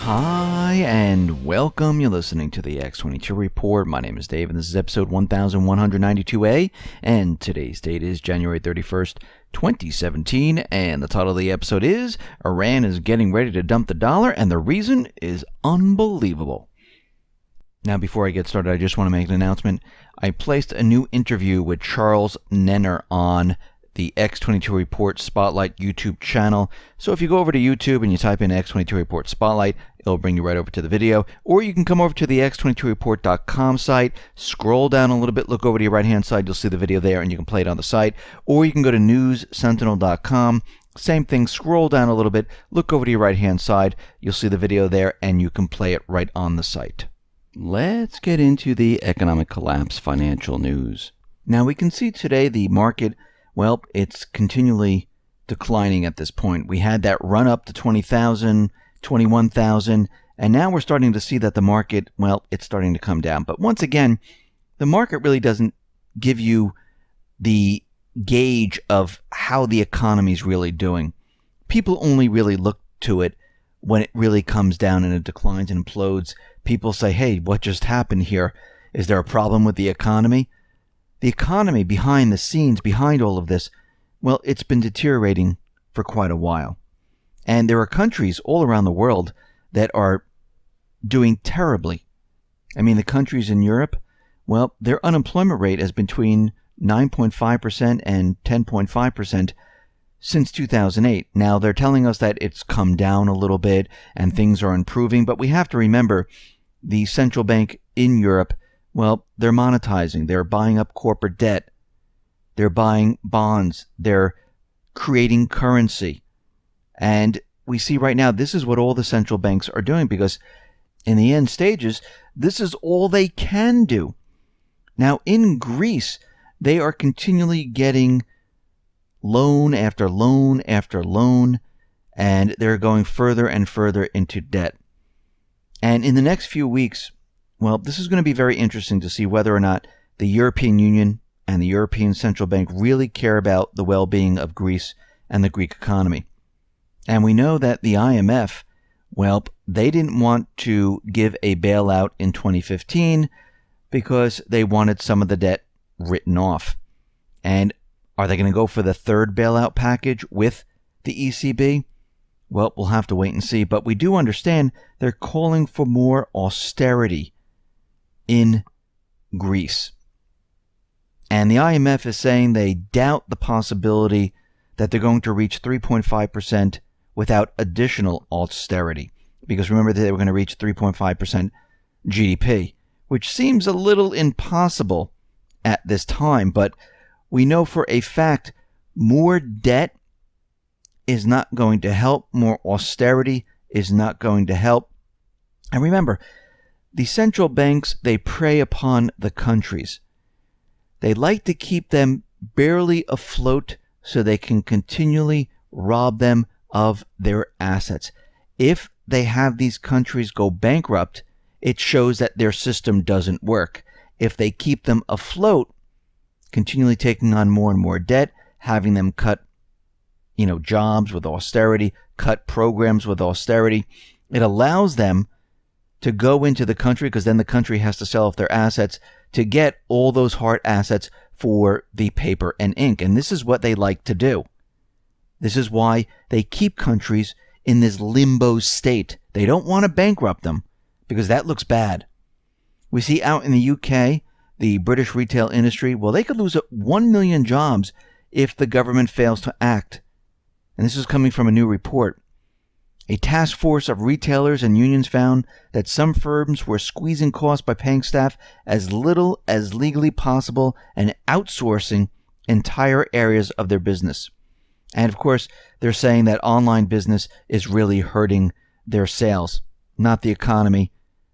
Hi, and welcome. You're listening to the X22 Report. My name is Dave, and this is episode 1192A, and today's date is January 31st, 2017, and the title of the episode is Iran is getting ready to dump the dollar, and the reason is unbelievable. Now, before I get started, I just want to make an announcement. I placed a new interview with Charles Nenner on the X22 Report Spotlight YouTube channel. So if you go over to YouTube and you type in X22 Report Spotlight, it'll bring you right over to the video. Or you can come over to the X22Report.com site, scroll down a little bit, look over to your right-hand side, you'll see the video there, and you can play it on the site. Or you can go to newssentinel.com. Same thing, scroll down a little bit, look over to your right-hand side, you'll see the video there, and you can play it right on the site. Let's get into the economic collapse financial news. Now, we can see today the market, well, it's continually declining at this point. We had that run up to 20,000, 21,000, and now we're starting to see that the market, well, it's starting to come down. But once again, the market really doesn't give you the gauge of how the economy is really doing. People only really look to it when it really comes down and it declines and implodes. People say, hey, what just happened here? Is there a problem with the economy? The economy behind the scenes, behind all of this, well, it's been deteriorating for quite a while. And there are countries all around the world that are doing terribly. I mean, the countries in Europe, well, their unemployment rate has been between 9.5% and 10.5% since 2008. Now, they're telling us that it's come down a little bit and things are improving, but we have to remember the central bank in Europe, well, they're monetizing. They're buying up corporate debt. They're buying bonds. They're creating currency. And we see right now this is what all the central banks are doing because in the end stages, this is all they can do. Now, in Greece, they are continually getting loan after loan after loan, and they're going further and further into debt. And in the next few weeks, well, this is going to be very interesting to see whether or not the European Union and the European Central Bank really care about the well-being of Greece and the Greek economy. And we know that the IMF, well, they didn't want to give a bailout in 2015 because they wanted some of the debt written off. And are they going to go for the third bailout package with the ECB? Well, we'll have to wait and see. But we do understand they're calling for more austerity in Greece. And the IMF is saying they doubt the possibility that they're going to reach 3.5% without additional austerity. Because remember, they were going to reach 3.5% GDP, which seems a little impossible at this time. But we know for a fact more debt is not going to help. More austerity is not going to help. And remember, the central banks, they prey upon the countries. They like to keep them barely afloat so they can continually rob them of their assets. If they have these countries go bankrupt, it shows that their system doesn't work. If they keep them afloat, continually taking on more and more debt, having them cut, jobs with austerity, cut programs with austerity, it allows them to go into the country, because then the country has to sell off their assets to get all those hard assets for the paper and ink. And this is what they like to do. This is why they keep countries in this limbo state. They don't want to bankrupt them because that looks bad. We see out in the UK, the British retail industry, well, they could lose 1 million jobs if the government fails to act. And this is coming from a new report. A task force of retailers and unions found that some firms were squeezing costs by paying staff as little as legally possible and outsourcing entire areas of their business. And of course, they're saying that online business is really hurting their sales, not the economy,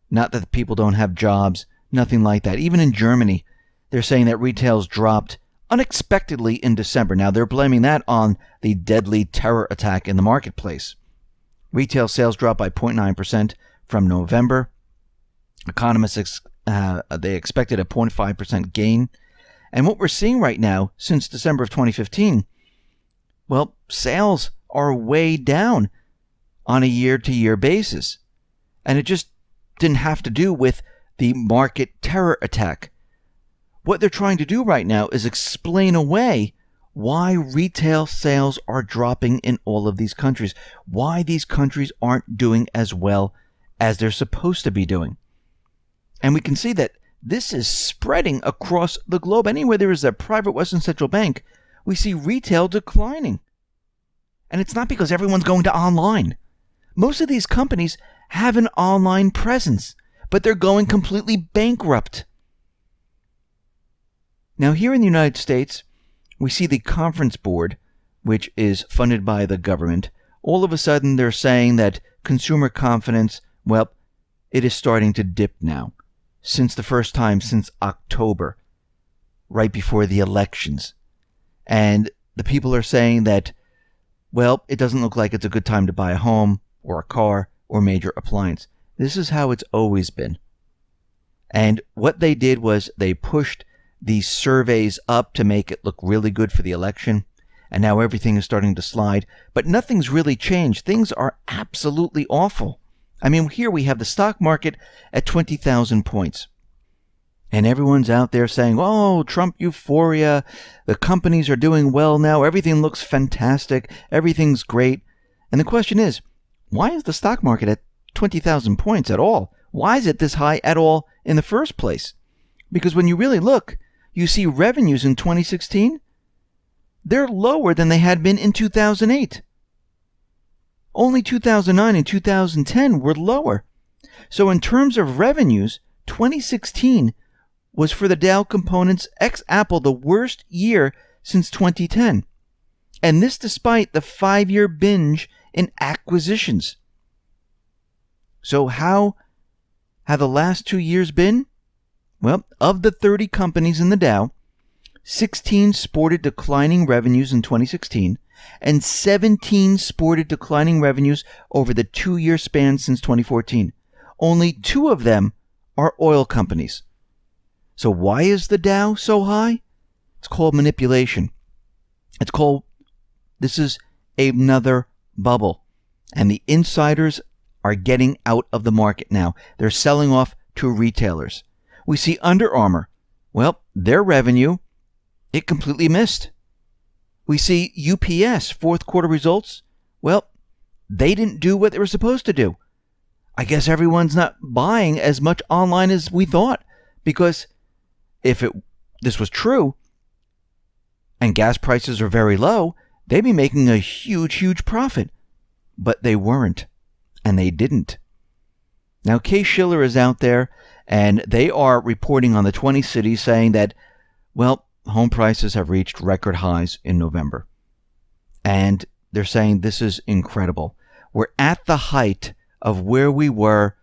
not that the people don't have jobs, nothing like that. Even in Germany, they're saying that retail's dropped unexpectedly in December. Now, they're blaming that on the deadly terror attack in the marketplace. Retail sales dropped by 0.9% from November. Economists, they expected a 0.5% gain. And what we're seeing right now, since December of 2015, well, sales are way down on a year-to-year basis. And it just didn't have to do with the market terror attack. What they're trying to do right now is explain away why retail sales are dropping in all of these countries, why these countries aren't doing as well as they're supposed to be doing. And we can see that this is spreading across the globe. Anywhere there is a private Western central bank, we see retail declining. And it's not because everyone's going to online. Most of these companies have an online presence, but they're going completely bankrupt. Now, here in the United States, we see the Conference Board, which is funded by the government. All of a sudden, they're saying that consumer confidence, well, it is starting to dip now. Since the first time since October, right before the elections. And the people are saying that, well, it doesn't look like it's a good time to buy a home or a car or major appliance. This is how it's always been. And what they did was they pushed these surveys up to make it look really good for the election. And now everything is starting to slide. But nothing's really changed. Things are absolutely awful. I mean, here we have the stock market at 20,000 points. And everyone's out there saying, oh, Trump euphoria. The companies are doing well now. Everything looks fantastic. Everything's great. And the question is, why is the stock market at 20,000 points at all? Why is it this high at all in the first place? Because when you really look, you see revenues in 2016, they're lower than they had been in 2008. Only 2009 and 2010 were lower. So in terms of revenues, 2016 was for the Dow components ex-Apple the worst year since 2010. And this despite the 5-year binge in acquisitions. So how have the last 2 years been? Well, of the 30 companies in the Dow, 16 sported declining revenues in 2016, and 17 sported declining revenues over the 2-year span since 2014. Only 2 of them are oil companies. So why is the Dow so high? It's called manipulation. This is another bubble. And the insiders are getting out of the market now. They're selling off to retailers. We see Under Armour. Well, their revenue, it completely missed. We see UPS, fourth quarter results. Well, they didn't do what they were supposed to do. I guess everyone's not buying as much online as we thought. Because if this was true, and gas prices are very low, they'd be making a huge, huge profit. But they weren't. And they didn't. Now, Case-Shiller is out there, and they are reporting on the 20 cities saying that, well, home prices have reached record highs in November. And they're saying this is incredible. We're at the height of where we were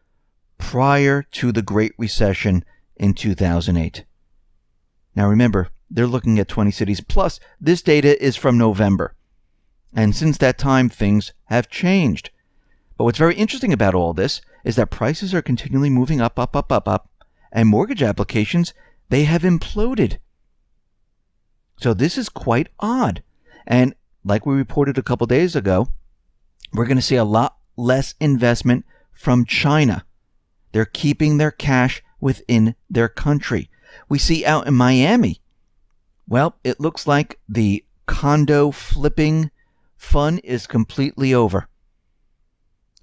prior to the Great Recession in 2008. Now remember, they're looking at 20 cities. Plus, this data is from November. And since that time, things have changed. But what's very interesting about all this is that prices are continually moving up. And mortgage applications, they have imploded. So this is quite odd. And like we reported a couple days ago, we're going to see a lot less investment from China. They're keeping their cash within their country. We see out in Miami, well, it looks like the condo flipping fun is completely over.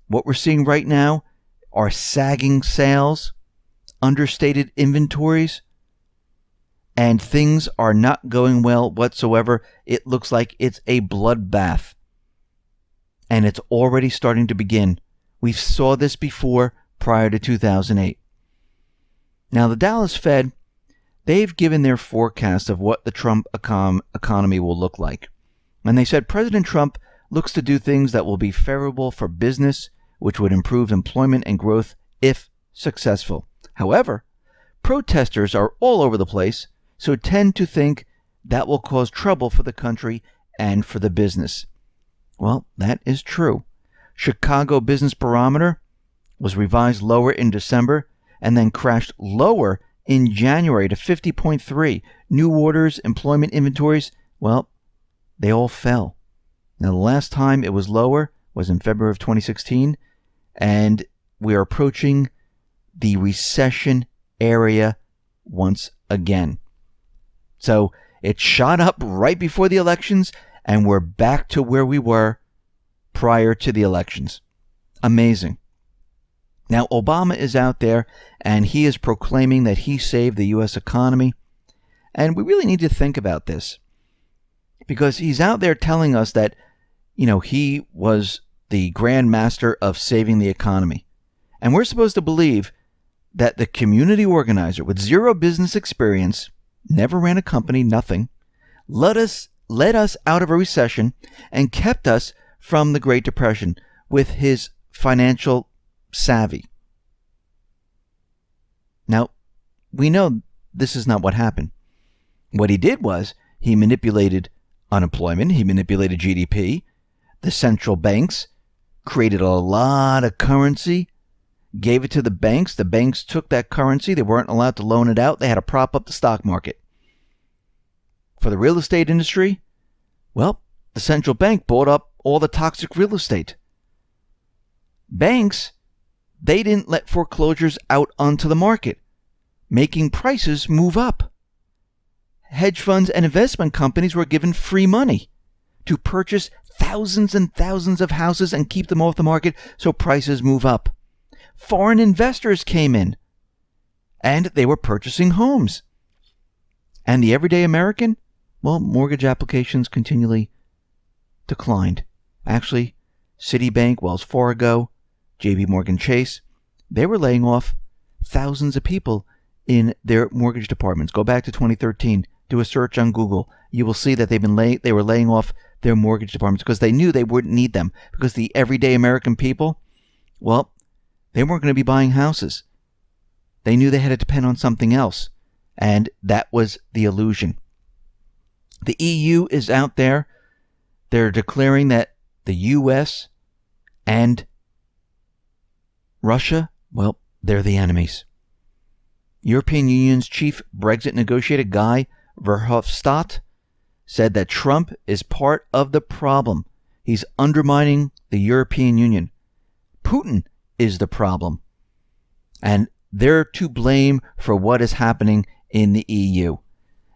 What we're seeing right now are sagging sales, understated inventories, and things are not going well whatsoever. It looks like it's a bloodbath. And it's already starting to begin. We saw this before prior to 2008. Now, the Dallas Fed, they've given their forecast of what the Trump economy will look like. And they said President Trump looks to do things that will be favorable for business, which would improve employment and growth if successful. However, protesters are all over the place, so tend to think that will cause trouble for the country and for the business. Well, that is true. Chicago Business Barometer was revised lower in December and then crashed lower in January to 50.3. New orders, employment inventories, well, they all fell. Now, the last time it was lower was in February of 2016, and we are approaching the recession area once again. So it shot up right before the elections, and we're back to where we were prior to the elections. Amazing. Now, Obama is out there, and he is proclaiming that he saved the U.S. economy. And we really need to think about this, because he's out there telling us that, he was the grand master of saving the economy. And we're supposed to believe that the community organizer with zero business experience, never ran a company, nothing, led us out of a recession and kept us from the Great Depression with his financial savvy. Now, we know this is not what happened. What he did was he manipulated unemployment, he manipulated GDP, the central banks created a lot of currency, gave it to the banks took that currency, they weren't allowed to loan it out, they had to prop up the stock market. For the real estate industry, well, the central bank bought up all the toxic real estate. Banks, they didn't let foreclosures out onto the market, making prices move up. Hedge funds and investment companies were given free money to purchase thousands and thousands of houses and keep them off the market so prices move up. Foreign investors came in, and they were purchasing homes. And the everyday American, well, mortgage applications continually declined. Actually, Citibank, Wells Fargo, JP Morgan Chase, they were laying off thousands of people in their mortgage departments. Go back to 2013. Do a search on Google. You will see that they were laying off their mortgage departments because they knew they wouldn't need them, because the everyday American people, well, they weren't going to be buying houses. They knew they had to depend on something else, and that was the illusion. The EU is out there. They're declaring that the US and Russia, well, they're the enemies. European Union's chief Brexit negotiator, Guy Verhofstadt, said that Trump is part of the problem. He's undermining the European Union. Putin is the problem. And they're to blame for what is happening in the EU.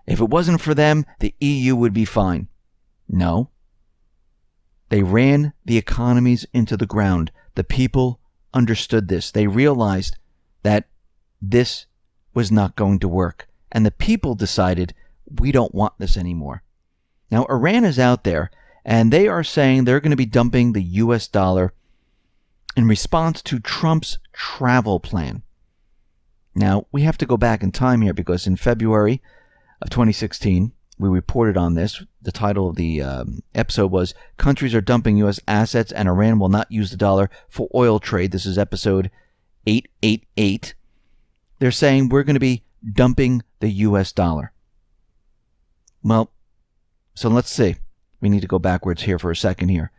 If it wasn't for them, the EU would be fine. No. They ran the economies into the ground. The people understood this. They realized that this was not going to work. And the people decided, we don't want this anymore. Now, Iran is out there, and they are saying they're going to be dumping the US dollar in response to Trump's travel plan. Now, we have to go back in time here, because in February of 2016, we reported on this. The title of the episode was, Countries Are Dumping U.S. Assets and Iran Will Not Use the Dollar for Oil Trade. This is episode 888. They're saying we're going to be dumping the U.S. dollar. Well, so let's see. We need to go backwards here for a second here.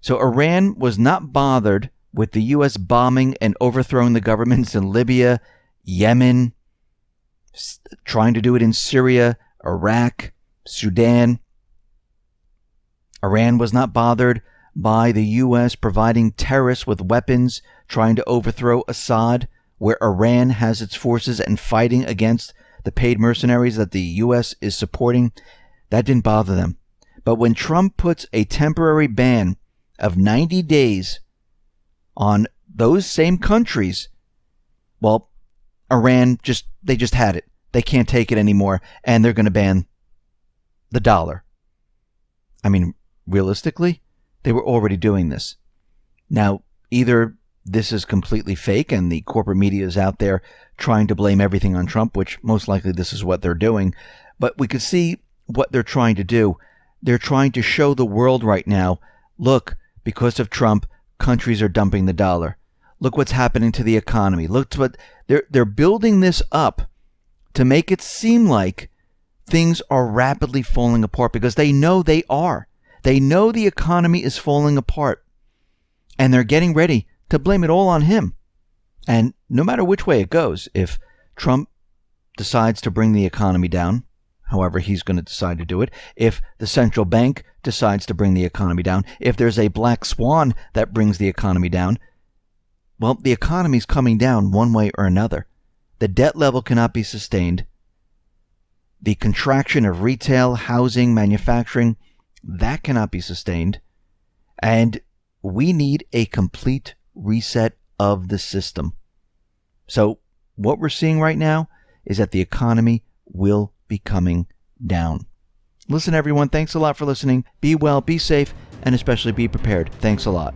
So Iran was not bothered with the U.S. bombing and overthrowing the governments in Libya, Yemen, trying to do it in Syria, Iraq, Sudan. Iran was not bothered by the U.S. providing terrorists with weapons, trying to overthrow Assad, where Iran has its forces and fighting against the paid mercenaries that the U.S. is supporting. That didn't bother them. But when Trump puts a temporary ban of 90 days on those same countries, well, Iran just had it. They can't take it anymore, and they're going to ban the dollar. I mean, realistically, they were already doing this. Now, either this is completely fake and the corporate media is out there trying to blame everything on Trump, which most likely this is what they're doing, but we could see what they're trying to do. They're trying to show the world right now, look, because of Trump, countries are dumping the dollar. Look what's happening to the economy. Look what they're building this up to make it seem like things are rapidly falling apart, because they know they are. They know the economy is falling apart, and they're getting ready to blame it all on him. And no matter which way it goes, if Trump decides to bring the economy down, however he's going to decide to do it, if the central bank decides to bring the economy down, if there's a black swan that brings the economy down, Well, the economy is coming down one way or another. The debt level cannot be sustained. The contraction of retail, housing, manufacturing, that cannot be sustained. And we need a complete reset of the system. So what we're seeing right now is that the economy will be coming down. Listen, everyone, thanks a lot for listening. Be well, be safe, and especially be prepared. Thanks a lot.